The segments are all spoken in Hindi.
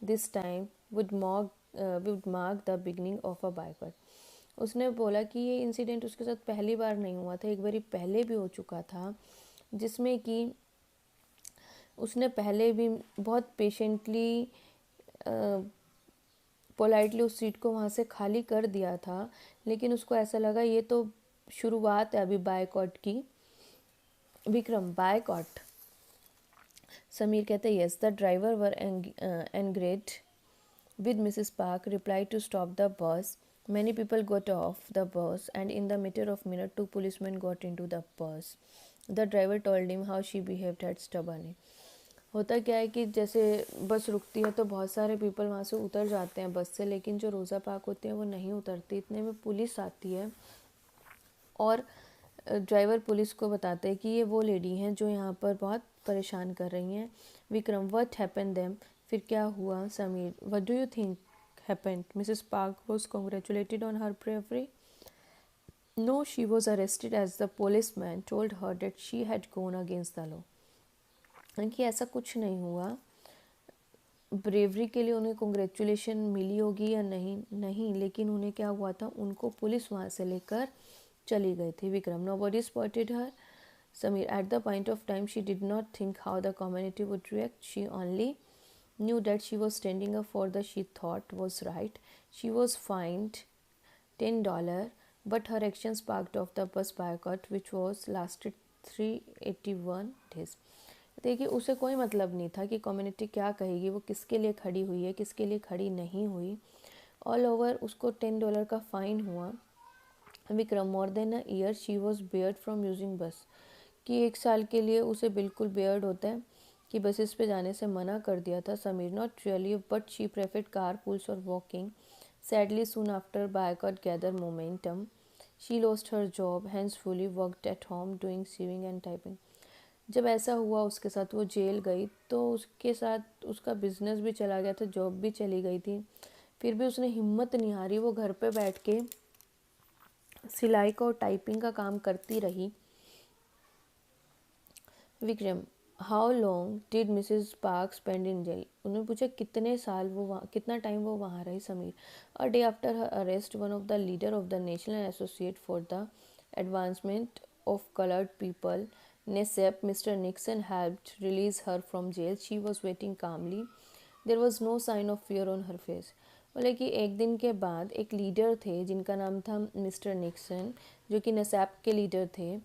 this time would mark the beginning of a boycott. उसने बोला कि ये इंसिडेंट उसके साथ पहली बार नहीं हुआ था, एक बारी पहले भी हो चुका था, जिसमें कि उसने पहले भी बहुत पेशेंटली पोलाइटली उस सीट को वहाँ से खाली कर दिया था, लेकिन उसको ऐसा लगा ये तो शुरुआत है अभी बायकॉट की. विक्रम, बायकॉट. समीर कहते हैं yes, the driver were angered with Mrs. Park replied to stop the bus. Many people got off the bus and in the matter of minute 2 policemen got into the bus. The driver told him how she behaved at stubbornly. होता क्या है कि जैसे बस रुकती है तो बहुत सारे पीपल वहाँ से उतर जाते हैं बस से, लेकिन जो रोज़ा पार्क होती हैं वो नहीं उतरती. इतने में पुलिस आती है और ड्राइवर पुलिस को बताते हैं कि ये वो लेडी हैं जो यहाँ पर बहुत परेशान कर रही हैं. Vikram, what happened them? फिर क्या हुआ? Sameer, what do you think happened? Mrs Park was congratulated on her bravery. No, she was arrested as the policeman told her that she had gone against the law. कि ऐसा कुछ नहीं हुआ. ब्रेवरी के लिए उन्हें कॉन्ग्रेचुलेशन मिली होगी या नहीं, लेकिन उन्हें क्या हुआ था, उनको पुलिस वहाँ से लेकर चली गई थी. Vikram, nobody spotted her. Samir, at the point of time she did not think how the community would react. She only knew that she was standing up for the she thought was right. She was fined $10, but her actions sparked off the bus boycott, which was lasted 381 days. देखिए, उसे कोई मतलब नहीं था कि कम्युनिटी क्या कहेगी, वो किसके लिए खड़ी हुई है, किसके लिए खड़ी नहीं हुई. ऑल ओवर उसको $10 का फ़ाइन हुआ. Vikram, more than a year she was Baird from using बस. कि 1 साल के लिए उसे बिल्कुल बेयर्ड होता है कि बसेस पे जाने से मना कर दिया था. Sameer, not really, but she preferred car pools or walking. Sadly soon after boycott gather momentum. She lost her job, hence fully worked at home doing sewing and typing. जब ऐसा हुआ उसके साथ, वो जेल गई तो उसके साथ उसका बिजनेस भी चला गया था, जॉब भी चली गई थी. फिर भी उसने हिम्मत नहीं हारी, वो घर पे बैठ के सिलाई का और टाइपिंग का काम करती रही. Vikram, how long did Mrs Park spend in jail? उन्होंने पूछा कितने साल वो वहाँ, कितना टाइम वो वहाँ रही. Sameer, a day after her arrest one of the leader of the national associate for the advancement of coloured people NAACP, mister Nixon, helped release her from jail. She was waiting calmly. There was no sign of fear on her face. बोले कि एक दिन के बाद एक लीडर थे जिनका नाम था मिस्टर निक्सन, जो कि नसैप के लीडर थे.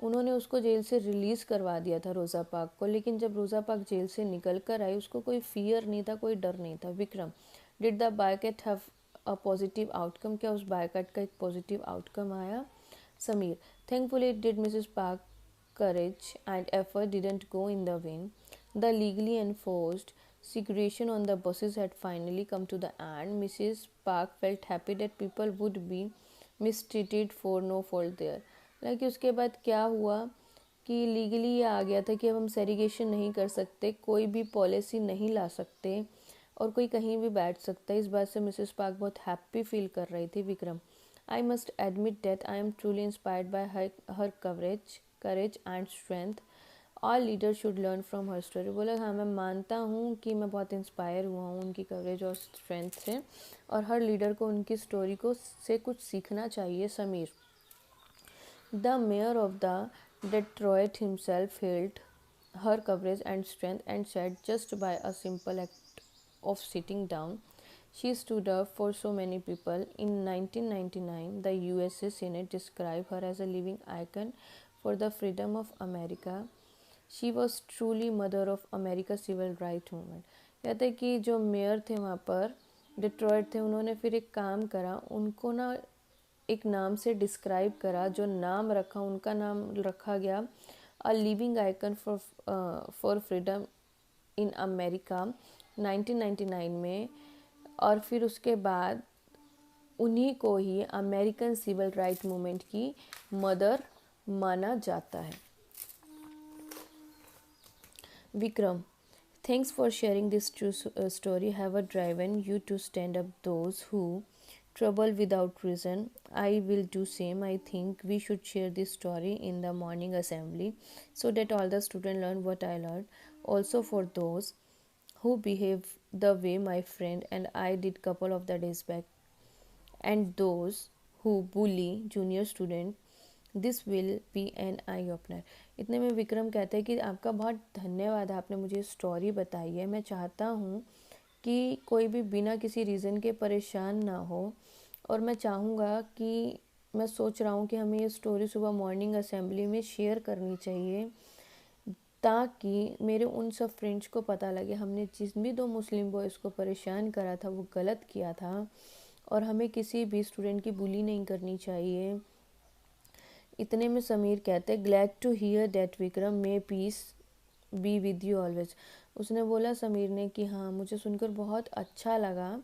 उन्होंने उसको जेल से रिलीज़ करवा दिया था रोज़ा पाक को, लेकिन जब रोज़ा पाक जेल से निकल कर आई उसको कोई फियर नहीं था, कोई डर नहीं था. Vikram, did the boycott have a positive outcome? क्या उस बायकॉट का एक पॉजिटिव आउटकम आया? Sameer, thankfully did Mrs park courage and effort didn't go in the vain. The legally enforced segregation on the buses had finally come to the end. Mrs. Park felt happy that people would be mistreated for no fault there. लेकिन उसके बाद क्या हुआ कि लीगली ये आ गया था कि अब हम सेग्रीगेशन नहीं कर सकते, कोई भी पॉलिसी नहीं ला सकते और कोई कहीं भी बैठ सकता है. इस बात से मिसेस पार्क बहुत हैप्पी फील कर रही थी. Vikram, I must admit that I am truly inspired by her courage and strength. All leader should learn from her story. बोला हाँ, मैं मानता हूँ कि मैं बहुत इंस्पायर हुआ हूँ उनकी कवरेज और स्ट्रेंथ से, और हर लीडर को उनकी स्टोरी को से कुछ सीखना चाहिए. Sameer, the mayor of the Detroit himself held her courage and strength and said just by a simple act of sitting down she stood up for so many people. In 1999 the USA Senate described her as a living icon for the freedom of America. She was truly mother of America civil rights movement. कहते हैं कि जो मेयर थे वहाँ पर डिट्रॉयट थे, उन्होंने फिर एक काम करा, उनको ना एक नाम से डिस्क्राइब करा, जो नाम रखा उनका नाम रखा गया a living icon for freedom in America 1999 में. और फिर उसके बाद उन्हीं को ही अमेरिकन सिविल राइट मूवमेंट की मदर माना जाता है. Vikram, thanks for sharing this true story. Have a driven you to stand up those who trouble without reason. I will do same. I think we should share this story in the morning assembly so that all the students learn what I learned. Also for those who the way my friend and I did couple of the days back. And those who bully junior student, this will be an eye opener. इतने में विक्रम कहते हैं कि आपका बहुत धन्यवाद, आपने मुझे स्टोरी बताई है। मैं चाहता हूँ कि कोई भी बिना किसी रीज़न के परेशान ना हो, और मैं चाहूँगा कि मैं सोच रहा हूँ कि हमें ये स्टोरी सुबह मॉर्निंग असेंबली में शेयर करनी चाहिए, ताकि मेरे उन सब फ्रेंड्स को पता लगे हमने जिन भी दो मुस्लिम बॉयज़ को परेशान करा था वो गलत किया था, और हमें किसी भी स्टूडेंट की बुली नहीं करनी चाहिए। इतने में समीर कहते, glad to hear that Vikram, may peace be with you always. उसने बोला, समीर ने, कि हाँ मुझे सुनकर बहुत अच्छा लगा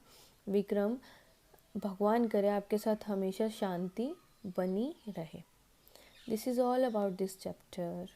विक्रम, भगवान करे आपके साथ हमेशा शांति बनी रहे। This is all about this chapter.